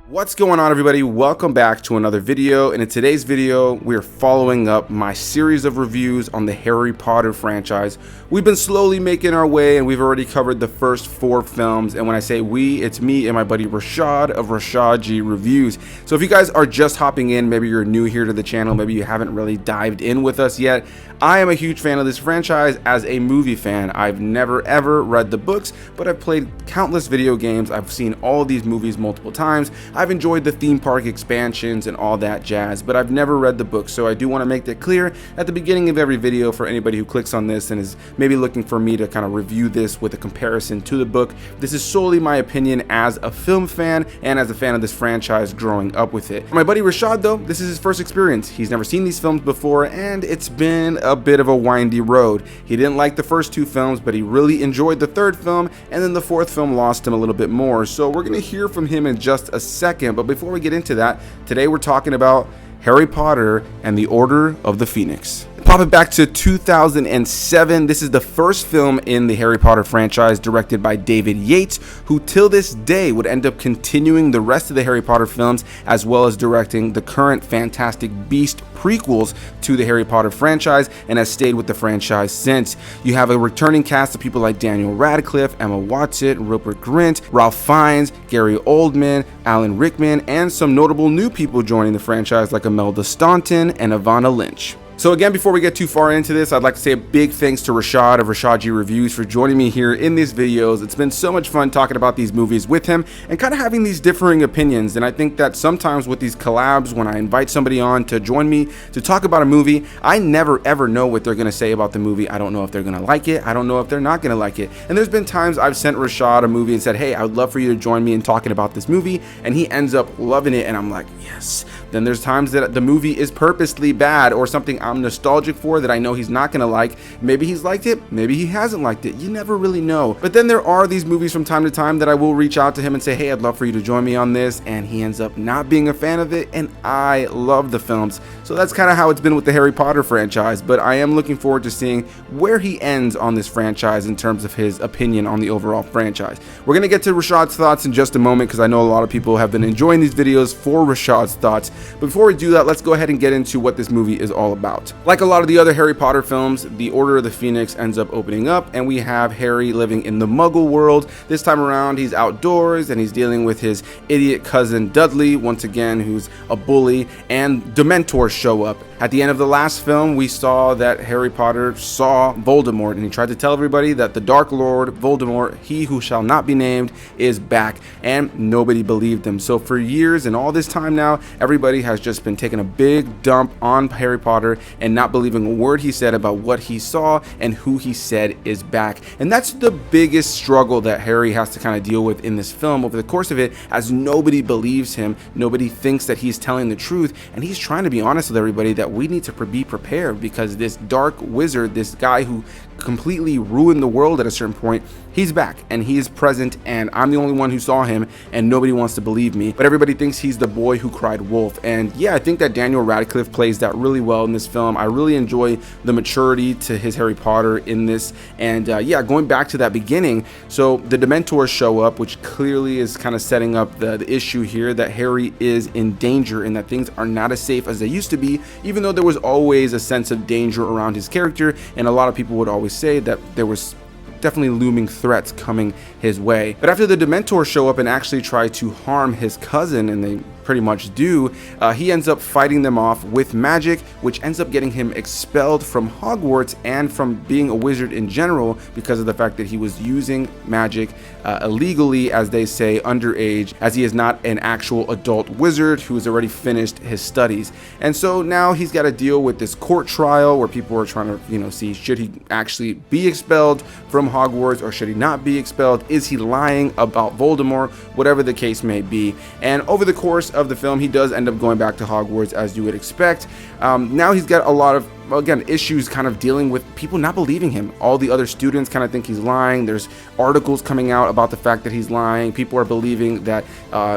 What's going on, everybody? Welcome back to another video, and in today's video we're following up my series of reviews on the Harry Potter franchise. We've been slowly making our way and we've already covered the first 4 films, and when I say we, it's me and my buddy Rashad of Rashad G Reviews. So if you guys are just hopping in, maybe you're new here to the channel, maybe you haven't really dived in with us yet, I am a huge fan of this franchise as a movie fan. I've never ever read the books, but I've played countless video games. I've seen all of these movies multiple times. I've enjoyed the theme park expansions and all that jazz, but I've never read the books. So I do want to make that clear at the beginning of every video for anybody who clicks on this and is maybe looking for me to kind of review this with a comparison to the book. This is solely my opinion as a film fan and as a fan of this franchise growing up with it. For my buddy Rashad though, this is his first experience. He's never seen these films before and it's been a bit of a windy road. He didn't like the first 2 films, but he really enjoyed the 3rd film, and then the 4th film lost him a little bit more. So we're gonna hear from him in just a second, but before we get into that, today we're talking about Harry Potter and the Order of the Phoenix. Pop it back to 2007. This is the first film in the Harry Potter franchise directed by David Yates, who till this day would end up continuing the rest of the Harry Potter films, as well as directing the current Fantastic Beasts prequels to the Harry Potter franchise, and has stayed with the franchise since. You have a returning cast of people like Daniel Radcliffe, Emma Watson, Rupert Grint, Ralph Fiennes, Gary Oldman, Alan Rickman, and some notable new people joining the franchise like Imelda Staunton and Ivana Lynch. So again, before we get too far into this, I'd like to say a big thanks to Rashad of Rashad G Reviews for joining me here in these videos. It's been so much fun talking about these movies with him and kind of having these differing opinions. And I think that sometimes with these collabs, when I invite somebody on to join me to talk about a movie, I never ever know what they're going to say about the movie. I don't know if they're going to like it. I don't know if they're not going to like it. And there's been times I've sent Rashad a movie and said, hey, I would love for you to join me in talking about this movie. And he ends up loving it. And I'm like, yes. Then there's times that the movie is purposely bad or something I'm nostalgic for that I know he's not gonna like. Maybe he's liked it, maybe he hasn't liked it. You never really know. But then there are these movies from time to time that I will reach out to him and say, hey, I'd love for you to join me on this, and he ends up not being a fan of it, and I love the films. So that's kind of how it's been with the Harry Potter franchise, but I am looking forward to seeing where he ends on this franchise in terms of his opinion on the overall franchise. We're gonna get to Rashad's thoughts in just a moment because I know a lot of people have been enjoying these videos for Rashad's thoughts. But before we do that, let's go ahead and get into what this movie is all about. Like a lot of the other Harry Potter films, the Order of the Phoenix ends up opening up and we have Harry living in the Muggle world. This time around he's outdoors and he's dealing with his idiot cousin Dudley, once again, who's a bully, and Dementors show up. At the end of the last film, we saw that Harry Potter saw Voldemort and he tried to tell everybody that the Dark Lord, Voldemort, he who shall not be named, is back, and nobody believed him. So for years and all this time now, everybody has just been taking a big dump on Harry Potter and not believing a word he said about what he saw and who he said is back. And that's the biggest struggle that Harry has to kind of deal with in this film over the course of it, as nobody believes him, nobody thinks that he's telling the truth, and he's trying to be honest with everybody that we need to be prepared because this dark wizard, this guy who completely ruined the world at a certain point, he's back and he is present, and I'm the only one who saw him and nobody wants to believe me, but everybody thinks he's the boy who cried wolf. And yeah, I think that Daniel Radcliffe plays that really well in this film. I really enjoy the maturity to his Harry Potter in this. And yeah, going back to that beginning, so the Dementors show up, which clearly is kind of setting up the issue here that Harry is in danger and that things are not as safe as they used to be, even though there was always a sense of danger around his character, and a lot of people would always say that there was definitely looming threats coming his way. But after the Dementors show up and actually try to harm his cousin, and they pretty much do, he ends up fighting them off with magic, which ends up getting him expelled from Hogwarts and from being a wizard in general because of the fact that he was using magic illegally, as they say, underage, as he is not an actual adult wizard who has already finished his studies. And so now he's got to deal with this court trial where people are trying to, see, should he actually be expelled from Hogwarts or should he not be expelled? Is he lying about Voldemort? Whatever the case may be. And over the course of the film, he does end up going back to Hogwarts, as you would expect. Now he's got a lot of, again, issues kind of dealing with people not believing him. All the other students kind of think he's lying. There's articles coming out about the fact that he's lying. People are believing that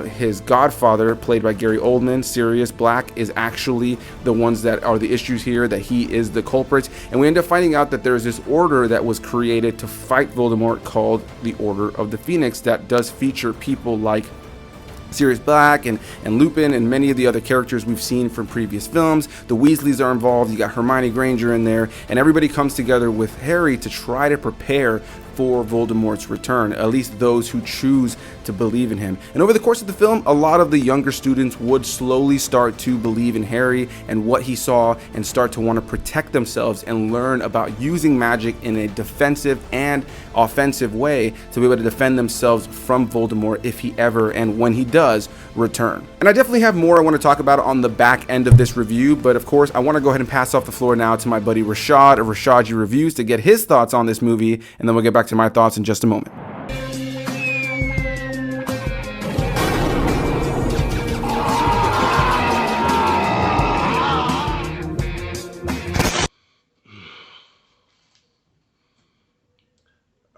his godfather, played by Gary Oldman, Sirius Black, is actually the ones that are the issues here, that he is the culprit. And we end up finding out that there's this order that was created to fight Voldemort called the Order of the Phoenix that does feature people like Sirius Black and Lupin and many of the other characters we've seen from previous films. The Weasleys are involved. You got Hermione Granger in there, and everybody comes together with Harry to try to prepare for Voldemort's return, at least those who choose to believe in him. And over the course of the film, a lot of the younger students would slowly start to believe in Harry and what he saw and start to want to protect themselves and learn about using magic in a defensive and offensive way to be able to defend themselves from Voldemort if he ever and when he does return. And I definitely have more I want to talk about on the back end of this review, but of course I want to go ahead and pass off the floor now to my buddy Rashad of Rashad Reviews to get his thoughts on this movie, and then we'll get back to my thoughts in just a moment.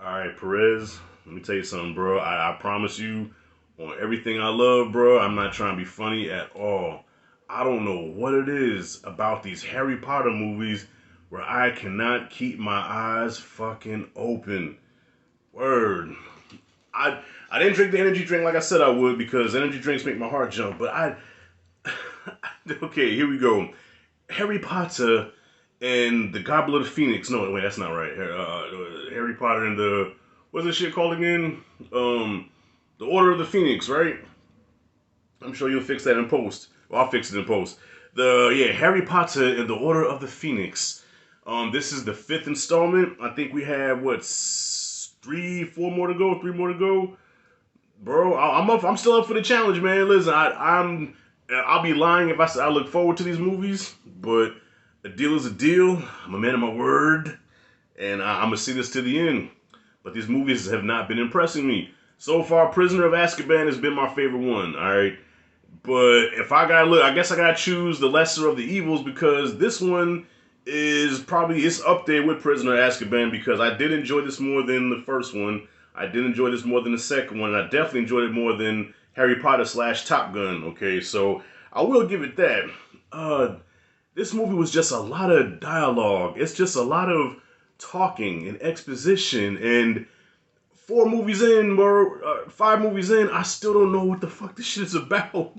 Alright, Perez, let me tell you something, bro. I promise you, on everything I love, bro, I'm not trying to be funny at all. I don't know what it is about these Harry Potter movies where I cannot keep my eyes fucking open. Word. I didn't drink the energy drink like I said I would, because energy drinks make my heart jump, but okay, here we go. Harry Potter and the Goblet of Phoenix. No, wait, that's not right. Harry Potter and the, what's this shit called again? The Order of the Phoenix, right? I'm sure you'll fix that in post. Well, I'll fix it in post. Harry Potter and the Order of the Phoenix. This is the 5th installment. I think we have, what, 3 more to go. Bro, I'm still up for the challenge, man. Listen, I'll be lying if I say I look forward to these movies, but a deal is a deal. I'm a man of my word, and I'm gonna see this to the end. But these movies have not been impressing me so far. Prisoner of Azkaban has been my favorite one. All right, but if I gotta look, I guess I gotta choose the lesser of the evils, because this one is probably, it's up there with Prisoner of Azkaban, because I did enjoy this more than the first one. I did enjoy this more than the second one, and I definitely enjoyed it more than Harry Potter / Top Gun. Okay, so I will give it that. This movie was just a lot of dialogue. It's just a lot of talking and exposition, and 5 movies in, I still don't know what the fuck this shit is about.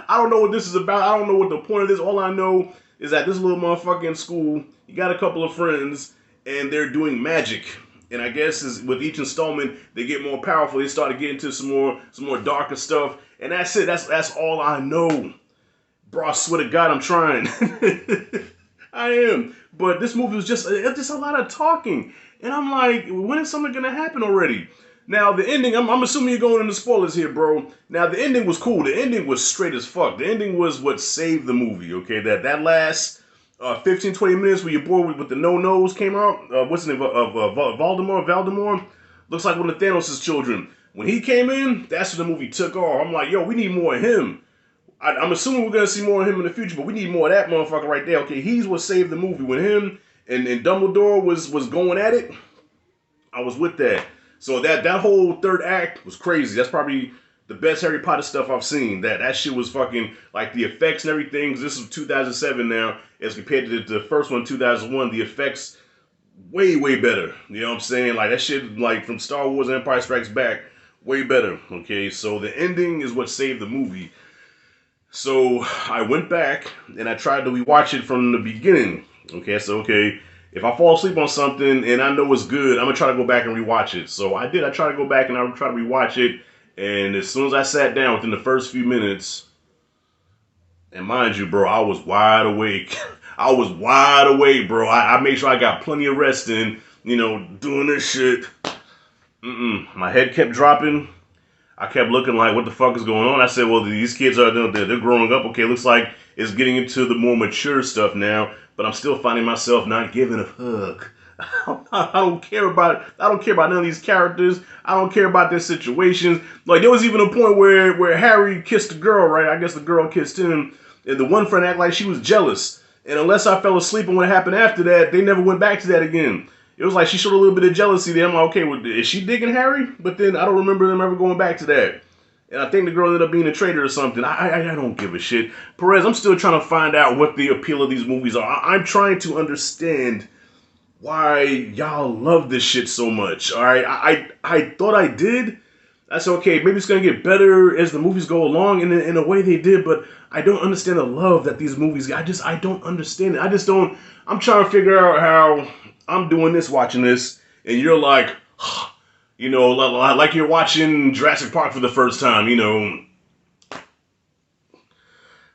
I don't know what this is about. I don't know what the point of this. All I know is that this little motherfucker in school, he got a couple of friends, and they're doing magic. And I guess with each installment, they get more powerful. They start to get into some more darker stuff, and that's it. That's all I know. Bro, I swear to God, I'm trying. I am. But this movie was just a lot of talking, and I'm like, when is something gonna happen already? Now, the ending, I'm assuming you're going into spoilers here, bro. Now, the ending was cool. The ending was straight as fuck. The ending was what saved the movie, okay? That last 15, 20 minutes where your boy with the no-nose came out, what's his name, Voldemort? Looks like one of Thanos' children. When he came in, that's when the movie took off. I'm like, yo, we need more of him. I'm assuming we're going to see more of him in the future, but we need more of that motherfucker right there. Okay, he's what saved the movie. When him and Dumbledore was going at it, I was with that. So that whole third act was crazy. That's probably the best Harry Potter stuff I've seen. That shit was fucking, like, the effects and everything. This is 2007 now, as compared to the first one, 2001. The effects, way, way better. You know what I'm saying? Like, that shit, like, from Star Wars Empire Strikes Back, way better. Okay, so the ending is what saved the movie. So I went back and I tried to rewatch it from the beginning. Okay, so if I fall asleep on something and I know it's good, I'm gonna try to go back and rewatch it. So I did. I tried to go back and I tried to rewatch it. And as soon as I sat down, within the first few minutes, and mind you, bro, I was wide awake. I was wide awake, bro. I made sure I got plenty of rest in, doing this shit. My head kept dropping. I kept looking like, what the fuck is going on? I said, well, these kids they're growing up. Okay, looks like it's getting into the more mature stuff now. But I'm still finding myself not giving a fuck I don't care about none of these characters. I don't care about their situations. Like there was even a point where Harry kissed a girl, right? I guess the girl kissed him, and the one friend acted like she was jealous. And unless I fell asleep on what happened after that, they never went back to that again. It was like she showed a little bit of jealousy there. I'm like, okay, well, is she digging Harry? But then I don't remember them ever going back to that. And I think the girl ended up being a traitor or something. I don't give a shit. Perez, I'm still trying to find out what the appeal of these movies are. I'm trying to understand why y'all love this shit so much. All right, I thought I did. That's okay. Maybe it's gonna get better as the movies go along, in a way they did. But I don't understand the love that these movies. I don't understand it. I just don't. I'm trying to figure out how I'm doing this, watching this, and you're like, you know, like you're watching Jurassic Park for the first time. You know.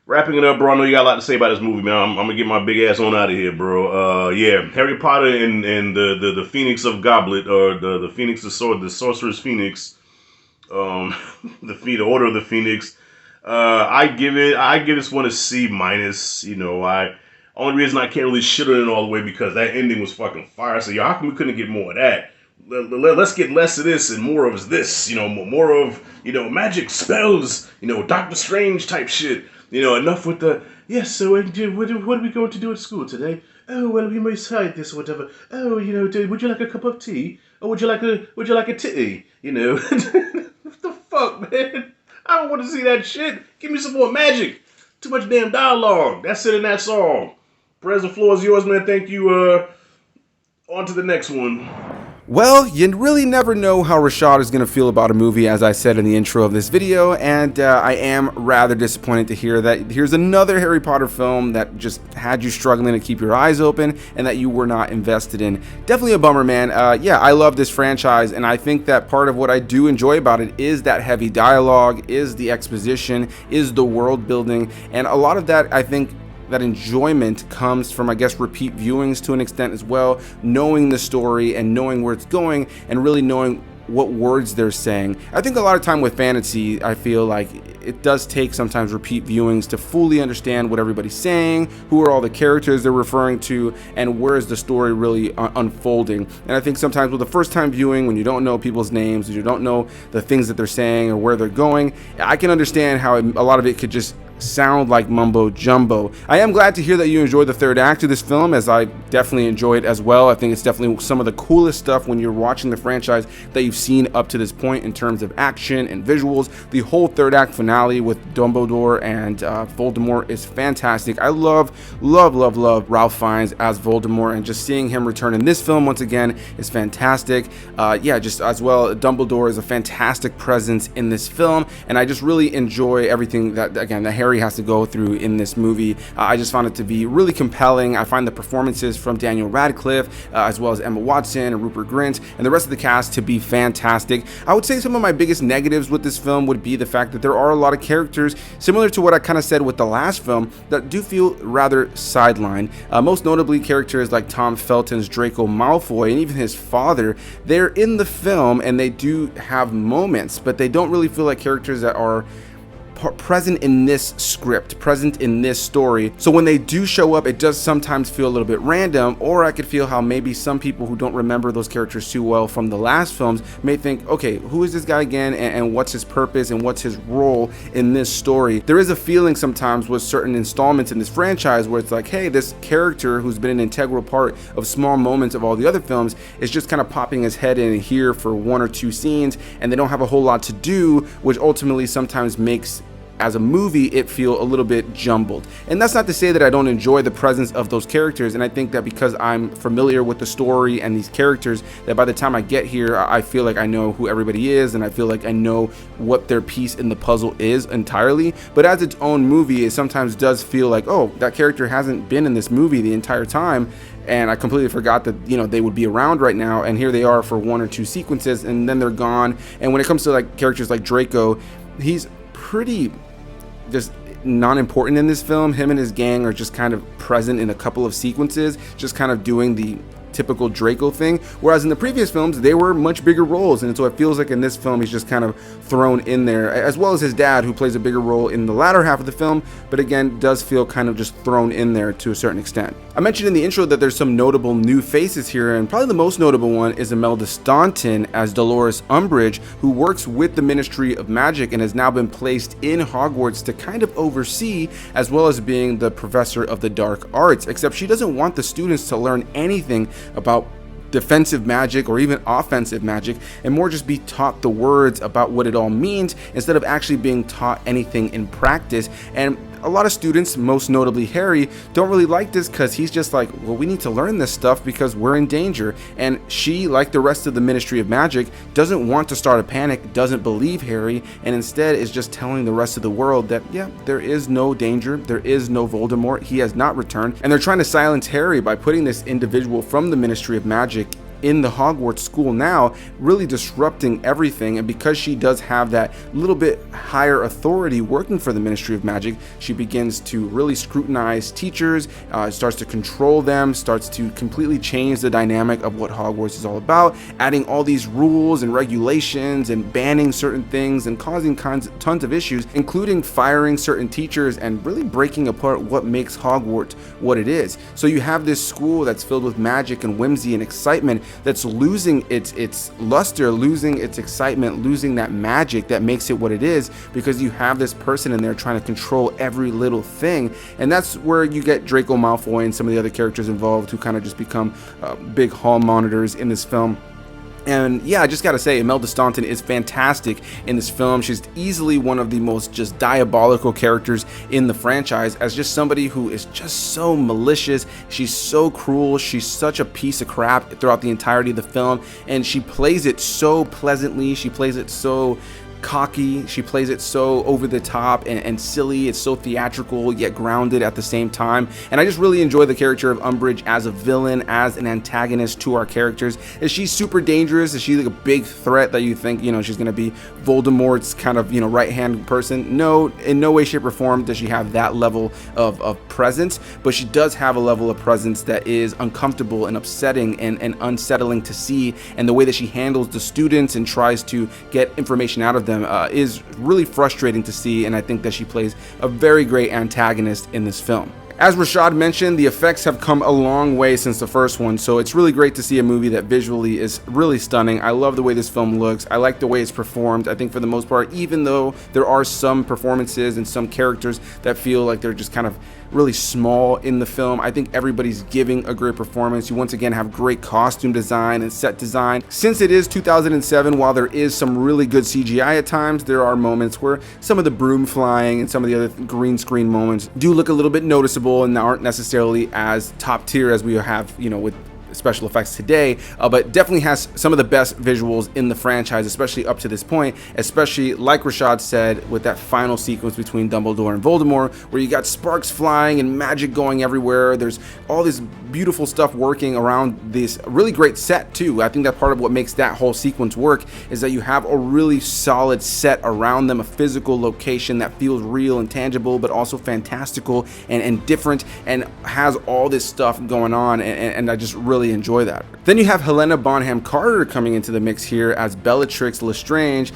Wrapping it up, bro. I know you got a lot to say about this movie, man. I'm gonna get my big ass on out of here, bro. Yeah, Harry Potter and the Phoenix of Goblet, or the Phoenix of Sword, the Sorcerer's Phoenix, the Order of the Phoenix. I give this one a C minus. You know, only reason I can't really shit on it all the way because that ending was fucking fire. So, yo, how come we couldn't get more of that? Let's get less of this and more of this. You know, more of magic spells. You know, Doctor Strange type shit. You know, enough with the, yes, so what are we going to do at school today? Oh, well, we may hide this or whatever. Oh, you know, would you like a cup of tea? Or would you like a titty? You know, what the fuck, man? I don't want to see that shit. Give me some more magic. Too much damn dialogue. That's it and that's all. Perez, the floor is yours, man. Thank you. On to the next one. Well, you really never know how Rashad is going to feel about a movie, as I said in the intro of this video, and I am rather disappointed to hear that here's another Harry Potter film that just had you struggling to keep your eyes open and that you were not invested in. Definitely a bummer, man. Yeah, I love this franchise, and I think that part of what I do enjoy about it is that heavy dialogue, is the exposition, is the world building, and a lot of that, I think, that enjoyment comes from, I guess, repeat viewings to an extent as well, knowing the story and knowing where it's going and really knowing what words they're saying. I think a lot of time with fantasy, I feel like it does take sometimes repeat viewings to fully understand what everybody's saying, who are all the characters they're referring to, and where is the story really unfolding. And I think sometimes with the first time viewing, when you don't know people's names, you don't know the things that they're saying or where they're going, I can understand how a lot of it could just sound like mumbo jumbo. I am glad to hear that you enjoyed the third act of this film, as I definitely enjoyed as well. I think it's definitely some of the coolest stuff when you're watching the franchise that you've seen up to this point in terms of action and visuals. The whole third act finale with Dumbledore and Voldemort is fantastic. I love Ralph Fiennes as Voldemort, and just seeing him return in this film once again is fantastic. Yeah, just as well, Dumbledore is a fantastic presence in this film, and I just really enjoy everything that, again, that Harry has to go through in this movie. I just found it to be really compelling. I find the performances from Daniel Radcliffe, as well as Emma Watson and Rupert Grint, and the rest of the cast to be fantastic. I would say some of my biggest negatives with this film would be the fact that there are a lot of characters, similar to what I kind of said with the last film, that do feel rather sidelined. Most notably, characters like Tom Felton's Draco Malfoy and even his father. They're in the film and they do have moments, but they don't really feel like characters that are present in this script, present in this story. So when they do show up, it does sometimes feel a little bit random, or I could feel how maybe some people who don't remember those characters too well from the last films may think, okay, who is this guy again, and what's his purpose and what's his role in this story? There is a feeling sometimes with certain installments in this franchise where it's like, hey, this character who's been an integral part of small moments of all the other films is just kind of popping his head in here for one or two scenes, and they don't have a whole lot to do, which ultimately sometimes makes, as a movie, it feel a little bit jumbled. And that's not to say that I don't enjoy the presence of those characters, and I think that because I'm familiar with the story and these characters, that by the time I get here, I feel like I know who everybody is, and I feel like I know what their piece in the puzzle is entirely. But as its own movie, it sometimes does feel like, oh, that character hasn't been in this movie the entire time, and I completely forgot that, you know, they would be around right now, and here they are for one or two sequences, and then they're gone. And when it comes to like characters like Draco, he's pretty just non-important in this film. Him and his gang are just kind of present in a couple of sequences, just kind of doing the typical Draco thing, whereas in the previous films they were much bigger roles, and so it feels like in this film he's just kind of thrown in there, as well as his dad, who plays a bigger role in the latter half of the film, but again does feel kind of just thrown in there to a certain extent. I mentioned in the intro that there's some notable new faces here, and probably the most notable one is Imelda Staunton as Dolores Umbridge, who works with the Ministry of Magic and has now been placed in Hogwarts to kind of oversee, as well as being the professor of the dark arts, except she doesn't want the students to learn anything about defensive magic or even offensive magic, and more just be taught the words about what it all means instead of actually being taught anything in practice. And a lot of students, most notably Harry, don't really like this because he's just like, well, we need to learn this stuff because we're in danger. And she, like the rest of the Ministry of Magic, doesn't want to start a panic, doesn't believe Harry, and instead is just telling the rest of the world that, yeah, there is no danger, there is no Voldemort, he has not returned. And they're trying to silence Harry by putting this individual from the Ministry of Magic in the Hogwarts school now, really disrupting everything. And because she does have that little bit higher authority working for the Ministry of Magic, she begins to really scrutinize teachers, starts to control them, starts to completely change the dynamic of what Hogwarts is all about, adding all these rules and regulations and banning certain things and causing tons of issues, including firing certain teachers and really breaking apart what makes Hogwarts what it is. So you have this school that's filled with magic and whimsy and excitement that's losing its luster, losing its excitement, losing that magic that makes it what it is, because you have this person in there trying to control every little thing. And that's where you get Draco Malfoy and some of the other characters involved who kind of just become big hall monitors in this film. And yeah, I just gotta say, Imelda Staunton is fantastic in this film. She's easily one of the most just diabolical characters in the franchise, as just somebody who is just so malicious. She's so cruel. She's such a piece of crap throughout the entirety of the film, and she plays it so pleasantly. She plays it so cocky, she plays it so over the top and silly. It's so theatrical yet grounded at the same time, and I just really enjoy the character of Umbridge as a villain, as an antagonist to our characters. Is she super dangerous? Is she like a big threat that you think, you know, she's gonna be Voldemort's kind of, you know, right-hand person? No, in no way, shape, or form does she have that level of presence, but she does have a level of presence that is uncomfortable and upsetting and unsettling to see, and the way that she handles the students and tries to get information out of them is really frustrating to see, and I think that she plays a very great antagonist in this film. As Rashad mentioned, the effects have come a long way since the first one, so it's really great to see a movie that visually is really stunning. I love the way this film looks. I like the way it's performed. I think for the most part, even though there are some performances and some characters that feel like they're just kind of really small in the film, I think everybody's giving a great performance. You once again have great costume design and set design. Since it is 2007, while there is some really good CGI at times, there are moments where some of the broom flying and some of the other green screen moments do look a little bit noticeable and aren't necessarily as top tier as we have, you know, with special effects today, but definitely has some of the best visuals in the franchise, especially up to this point, especially like Rashad said, with that final sequence between Dumbledore and Voldemort, where you got sparks flying and magic going everywhere. There's all this beautiful stuff working around this really great set too. I think that part of what makes that whole sequence work is that you have a really solid set around them, a physical location that feels real and tangible, but also fantastical and different, and has all this stuff going on, and I just really enjoy that. Then you have Helena Bonham Carter coming into the mix here as Bellatrix Lestrange,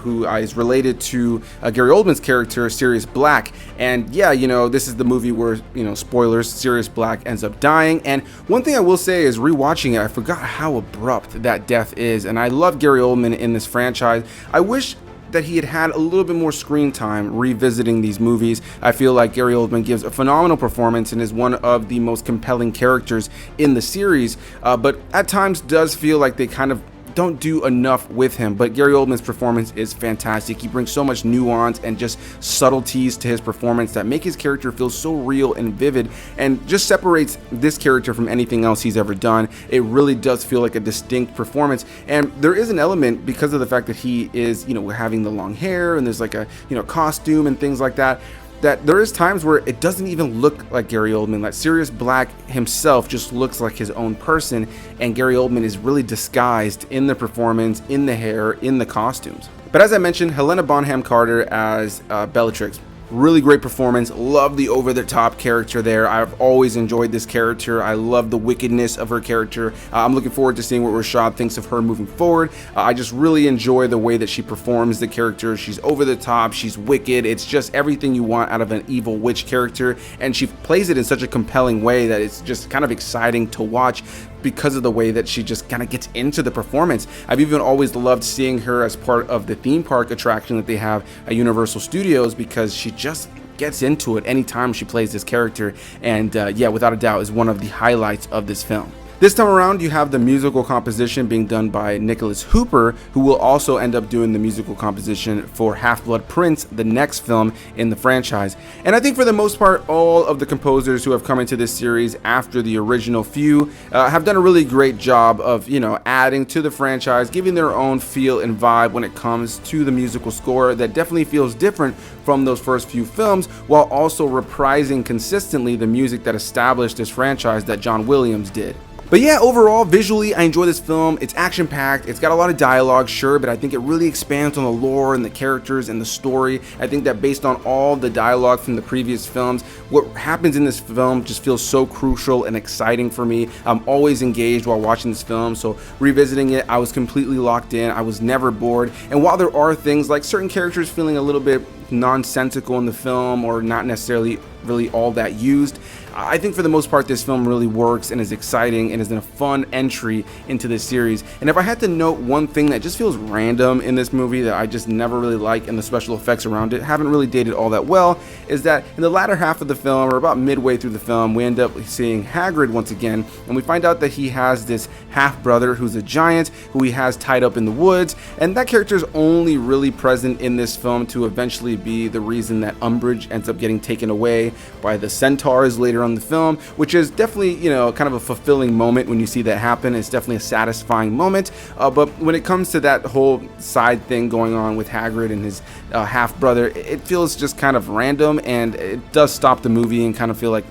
who is related to Gary Oldman's character Sirius Black. And yeah, you know, this is the movie where, you know, spoilers, Sirius Black ends up dying. And one thing I will say is, rewatching it, I forgot how abrupt that death is. And I love Gary Oldman in this franchise. I wish that he had had a little bit more screen time revisiting these movies. I feel like Gary Oldman gives a phenomenal performance and is one of the most compelling characters in the series, but at times does feel like they kind of don't do enough with him. But Gary Oldman's performance is fantastic. He brings so much nuance and just subtleties to his performance that make his character feel so real and vivid, and just separates this character from anything else he's ever done. It really does feel like a distinct performance, and there is an element, because of the fact that he is, you know, having the long hair and there's like a, you know, costume and things like that, that there is times where it doesn't even look like Gary Oldman. Like Sirius Black himself just looks like his own person, and Gary Oldman is really disguised in the performance, in the hair, in the costumes. But as I mentioned, Helena Bonham Carter as Bellatrix, Really great performance. Love the over-the-top character there. I've always enjoyed this character. I love the wickedness of her character. I'm looking forward to seeing what Rashad thinks of her moving forward. I just really enjoy the way that she performs the character. She's over the top. She's wicked. It's just everything you want out of an evil witch character, and she plays it in such a compelling way that it's just kind of exciting to watch because of the way that she just kind of gets into the performance. I've even always loved seeing her as part of the theme park attraction that they have at Universal Studios, because she just gets into it anytime she plays this character, and yeah, without a doubt is one of the highlights of this film. This time around, you have the musical composition being done by Nicholas Hooper, who will also end up doing the musical composition for Half-Blood Prince, the next film in the franchise. And I think for the most part, all of the composers who have come into this series after the original few have done a really great job of, adding to the franchise, giving their own feel and vibe when it comes to the musical score that definitely feels different from those first few films, while also reprising consistently the music that established this franchise that John Williams did. But yeah, overall, visually, I enjoy this film. It's action-packed. It's got a lot of dialogue, sure, but I think it really expands on the lore and the characters and the story. I think that based on all the dialogue from the previous films, what happens in this film just feels so crucial and exciting for me. I'm always engaged while watching this film, so revisiting it, I was completely locked in. I was never bored. And while there are things like certain characters feeling a little bit nonsensical in the film or not necessarily really all that used, I think for the most part this film really works and is exciting and is a fun entry into this series. And if I had to note one thing that just feels random in this movie that I just never really like, and the special effects around it haven't really dated all that well, is that in the latter half of the film, or about midway through the film, we end up seeing Hagrid once again, and we find out that he has this half-brother who's a giant who he has tied up in the woods, and that character is only really present in this film to eventually be the reason that Umbridge ends up getting taken away by the centaurs later on in the film, which is definitely, kind of a fulfilling moment when you see that happen. It's definitely a satisfying moment, but when it comes to that whole side thing going on with Hagrid and his half-brother, it feels just kind of random, and it does stop the movie and kind of feel like,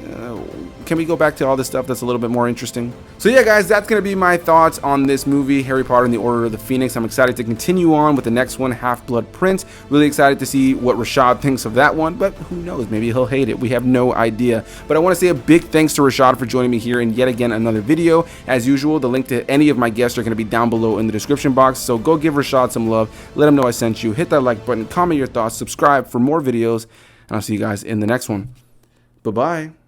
can we go back to all this stuff that's a little bit more interesting? So yeah, guys, that's going to be my thoughts on this movie, Harry Potter and the Order of the Phoenix. I'm excited to continue on with the next one, Half-Blood Prince. Really excited to see what Rashad thinks of that one, but who knows, maybe he'll hate it. We have no idea. But I want to say a big thanks to Rashad for joining me here in yet again another video. As usual, the link to any of my guests are going to be down below in the description box, so go give Rashad some love, let him know I sent you, hit that like button, comment your thoughts, subscribe for more videos, and I'll see you guys in the next one. Bye-bye.